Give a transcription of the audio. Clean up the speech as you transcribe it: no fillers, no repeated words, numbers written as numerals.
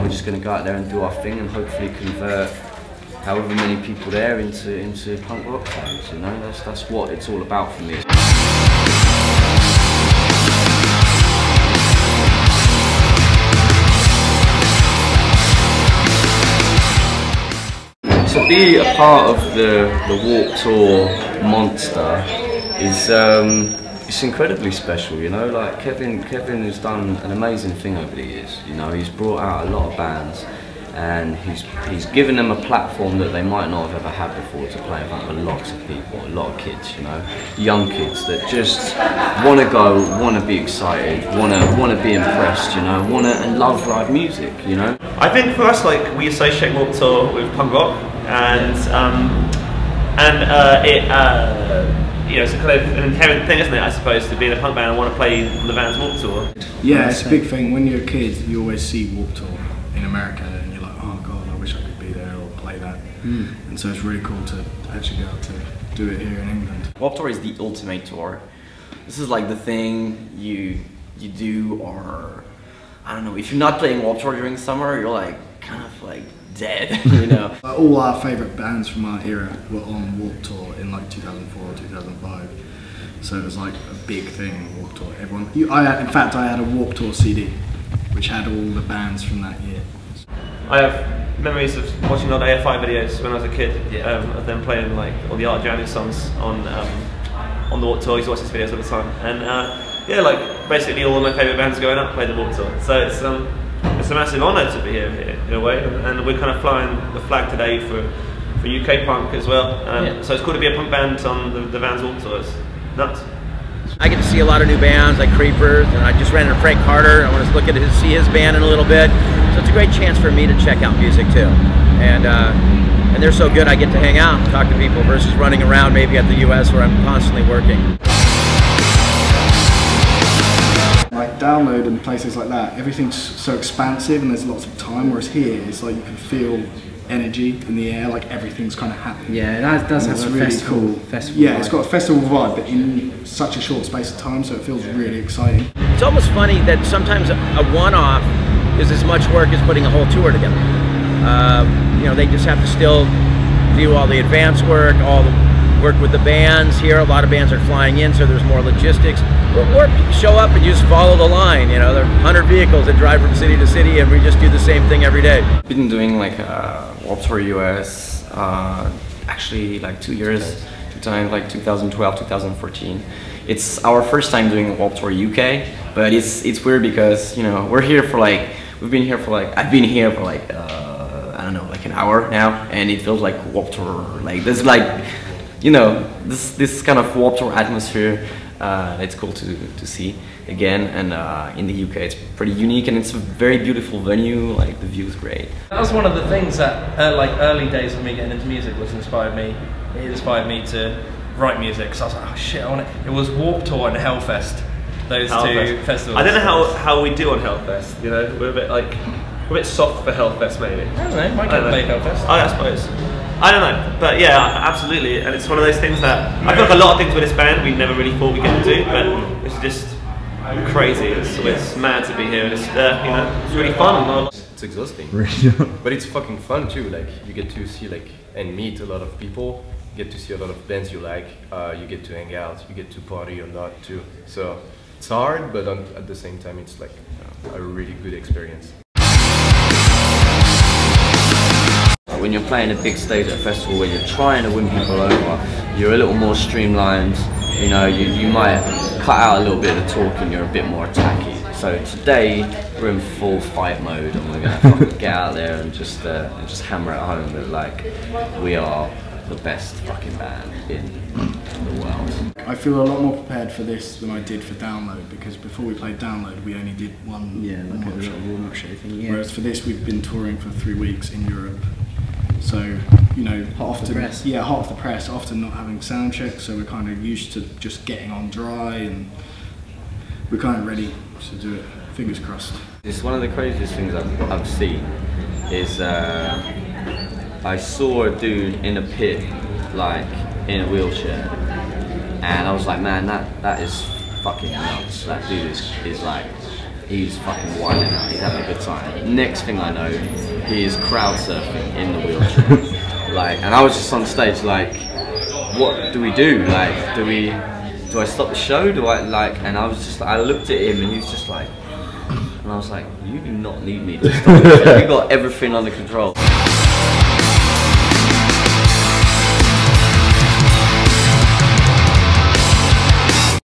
we're just going to go out there and do our thing and hopefully convert however many people there into punk rock fans, you know? That's what it's all about for me. To be a part of the Warped Tour monster is it's incredibly special, you know. Like Kevin has done an amazing thing over the years. You know, he's brought out a lot of bands, and he's given them a platform that they might not have ever had before to play in front of lots of people, a lot of kids, you know, young kids that just want to go, want to be excited, want to be impressed, you know, and love live music, you know. I think for us, like, we associate Warped Tour with punk rock, and you know, it's a kind of an inherent thing, isn't it, I suppose, to be in a punk band and want to play on the band's Warped Tour. Yeah, it's a big thing. When you're a kid, you always see Warped Tour in America, and you're like, oh god, I wish I could be there or play that. And so it's really cool to actually be able to do it here in England. Warped Tour is the ultimate tour. This is like the thing you do, or I don't know, if you're not playing Warped Tour during summer, you're like kind of like dead, you know. All our favourite bands from our era were on Warped Tour in like 2004 or 2005. So it was like a big thing, Warped Tour. Everyone, in fact, I had a Warped Tour CD, which had all the bands from that year. I have memories of watching old AFI videos when I was a kid, of them playing like all the Art Drowning songs on the Warped Tour. I used to watch these videos all the time, and yeah, like basically all of my favourite bands growing up played the Warped Tour. So it's a massive honour to be here in a way, and we're kind of flying the flag today for UK punk as well. So it's cool to be a punk band on the Vans Warped Tour. It's nuts. I get to see a lot of new bands like Creepers, and I just ran into Frank Carter. I want to look at see his band in a little bit, so it's a great chance for me to check out music too. And they're so good, I get to hang out and talk to people versus running around maybe at the US where I'm constantly working. Like Download and places like that, everything's so expansive and there's lots of time, whereas here it's like you can feel energy in the air, like everything's kind of happening. Yeah, it does have a really festival vibe. It's got a festival vibe, but in such a short space of time, so it feels really exciting. It's almost funny that sometimes a one-off is as much work as putting a whole tour together. You know, they just have to still do all the advance work, all the work with the bands. Here, a lot of bands are flying in, so there's more logistics. Or show up and you just follow the line. You know, there are 100 vehicles that drive from city to city, and we just do the same thing every day. We've been doing like Warped Tour US, actually like 2 years, like 2012, 2014. It's our first time doing Warped Tour UK, but it's weird because, you know, we're here for like, I've been here for like I don't know, like an hour now, and it feels like Warped Tour. Like there's like, you know, this kind of Warped Tour atmosphere. It's cool to see again, and in the UK it's pretty unique, and it's a very beautiful venue. Like the view is great. That was one of the things that like early days of me getting into music inspired me to write music, because I was like, oh shit, I want it. It was Warped Tour and Hellfest, those two festivals. I don't know how we do on Hellfest, you know, we're a bit soft for Hellfest maybe. I don't know, might get play Hellfest. I suppose. I don't know, but yeah, absolutely, and it's one of those things that I feel like a lot of things with this band we never really thought we could do, but it's just crazy. It's mad to be here, and it's you know, it's really fun. It's exhausting, but it's fucking fun too. Like you get to see and meet a lot of people, you get to see a lot of bands you like, you get to hang out, you get to party or not too. So it's hard, but at the same time, it's like a really good experience. When you're playing a big stage at a festival where you're trying to win people over, you're a little more streamlined, you know, you might cut out a little bit of the talk and you're a bit more attacky. So today we're in full fight mode, and we're gonna fucking get out there and just hammer it home that like we are the best fucking band in the world. I feel a lot more prepared for this than I did for Download, because before we played Download we only did one warm-up show thing. Yeah. Whereas for this we've been touring for 3 weeks in Europe. So, you know, hot off the press, often not having sound checks, so we're kind of used to just getting on dry, and we're kind of ready to do it. Fingers crossed. It's one of the craziest things I've seen is I saw a dude in a pit, like in a wheelchair, and I was like, man, that is fucking nuts. That dude is like He's fucking wilding out, he's having a good time. Next thing I know, he is crowd surfing in the wheelchair. Like, and I was just on stage like, what do we do? Like, do I stop the show? Do I like? And I was just, I looked at him and he was just like, and I was like, you do not need me to stop the show. You got everything under control.